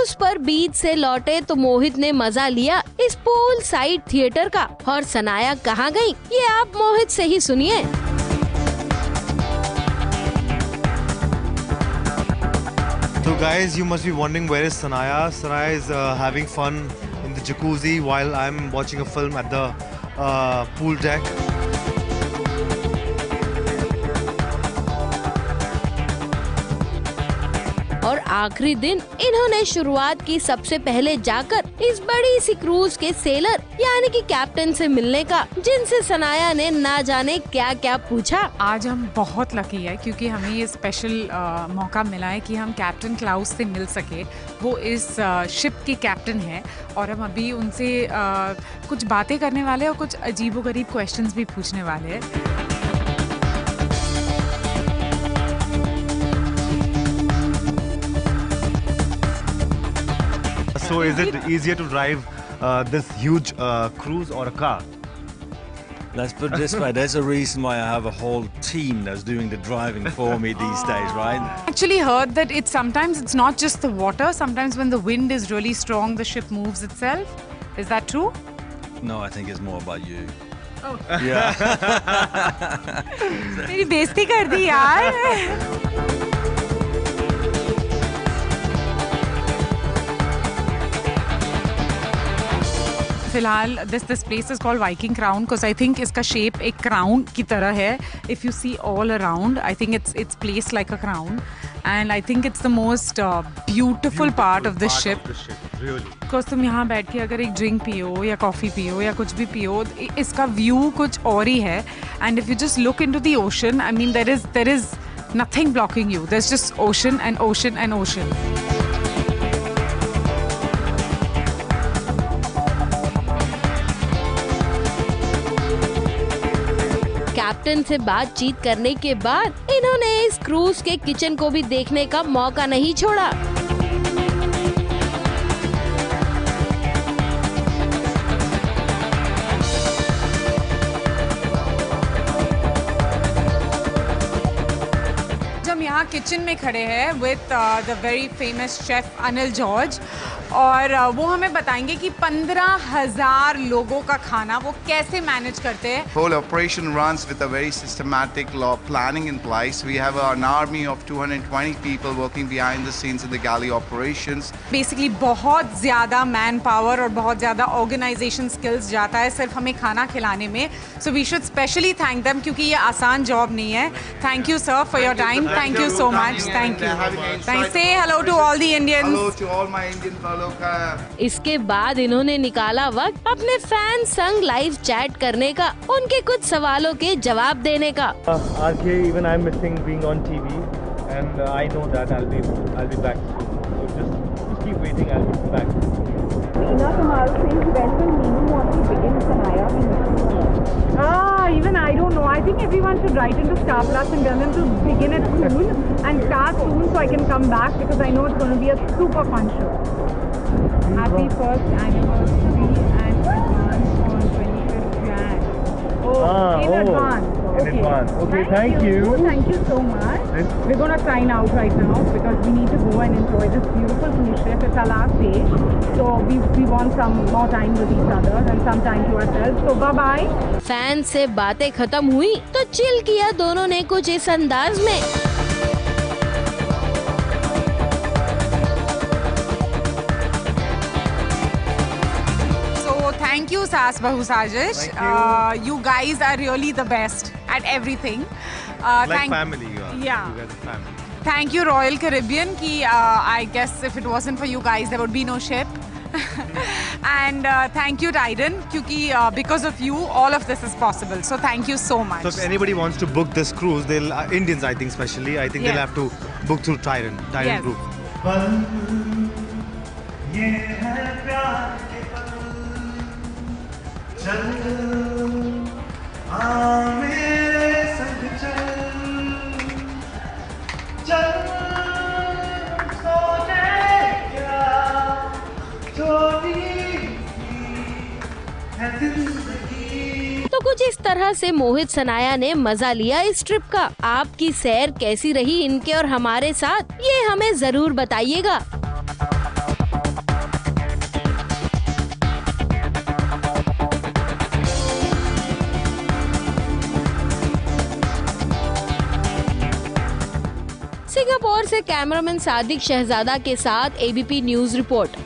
Cruise पर बीच से लौटे तो मोहित ने मजा लिया इस पूल साइड थिएटर का। और सनाया कहाँ गई, ये आप मोहित से ही सुनिए। So guys, you must be wondering where is Sanaya. Sanaya is having fun in the jacuzzi while I'm watching a film at the pool deck. और आखिरी दिन इन्होंने शुरुआत की सबसे पहले जाकर इस बड़ी सी क्रूज के सेलर यानी कि कैप्टन से मिलने का, जिनसे सनाया ने ना जाने क्या क्या पूछा। आज हम बहुत लकी है क्योंकि हमें ये स्पेशल मौका मिला है कि हम कैप्टन क्लाउस से मिल सके। वो इस शिप के कैप्टन है और हम अभी उनसे कुछ बातें करने वाले हैं और कुछ अजीबोगरीब क्वेश्चंस भी पूछने वाले हैं। So is it easier to drive this huge cruise or a car? Let's put it this way, there's a reason why I have a whole team that's doing the driving for me these days, right? Actually heard that sometimes it's not just the water, sometimes when the wind is really strong the ship moves itself. Is that true? No, I think it's more about you. Oh. Yeah. मेरी बेइज्जती कर दी यार। फिलहाल this place is called Viking Crown because I think इसका shape एक crown की तरह है. If you see all around, I think it's placed like a crown, and I think it's the most beautiful part of the ship. Really. Because तुम यहाँ बैठ के अगर एक drink पियो या coffee पियो या कुछ भी पियो, इसका view कुछ और ही है. And if you just look into the ocean, I mean there is nothing blocking you. There's just ocean and ocean and ocean. Captain से बातचीत करने के बाद इन्होंने इस क्रूज के किचन को भी देखने का मौका नहीं छोड़ा। हम यहाँ किचन में खड़े हैं with the very famous chef Anil George और वो हमें बताएंगे कि 15,000 लोगों का खाना वो कैसे मैनेज करते हैं। Whole operation runs with a very systematic planning in place. We have an army of 220 people working behind the scenes in the galley operations. Basically बहुत ज़्यादा मैन पावर और बहुत ज़्यादा ऑर्गेनाइजेशन स्किल्स जाता है सिर्फ हमें खाना खिलाने में। So we should specially thank them क्योंकि ये आसान जॉब नहीं है। Thank you sir for your time. Thank you so much. Thank you. Say hello to all the Indians. Hello to all my Indian fellow. इसके बाद इन्होंने निकाला वक्त अपने फैन संग लाइव चैट करने का, उनके कुछ सवालों के जवाब देने का। RK, even I'm missing being on TV, and I know that I'll be back soon. So just keep waiting. I'll be back. Reena Kamal says, when will Meenu want to begin Sanaya? Even I don't know. I think everyone should write into Star Plus and tell them to begin it soon and start soon so I can come back because I know it's going to be a super fun show. Happy first anniversary and advance on 25th Jan. In advance. In advance. Okay, thank you. Thank you so much. We're going to sign out right now because we need to go and enjoy this beautiful cruise ship. It's our last day. So we want some more time with each other and some time to ourselves. So bye-bye. Fan से बातें खत्म हुई तो chill किया दोनों ने कुछ इस अंदाज में। Thank you, Saas Bahu Sajish. You guys are really the best at everything. Like family, you are. Yeah. You guys are family. Thank you, Royal Caribbean. I guess if it wasn't for you guys, there would be no ship. And thank you, Trident, because of you, all of this is possible. So thank you so much. So if anybody wants to book this cruise, they'll Indians, I think, especially, I think they'll have to book through Trident Yes. Group. तो कुछ इस तरह से मोहित सनाया ने मजा लिया इस trip का। आपकी सैर कैसी रही इनके और हमारे साथ, ये हमें जरूर बताइएगा। सिंगापुर से कैमरामैन सादिक शहजादा के साथ ABP न्यूज रिपोर्ट।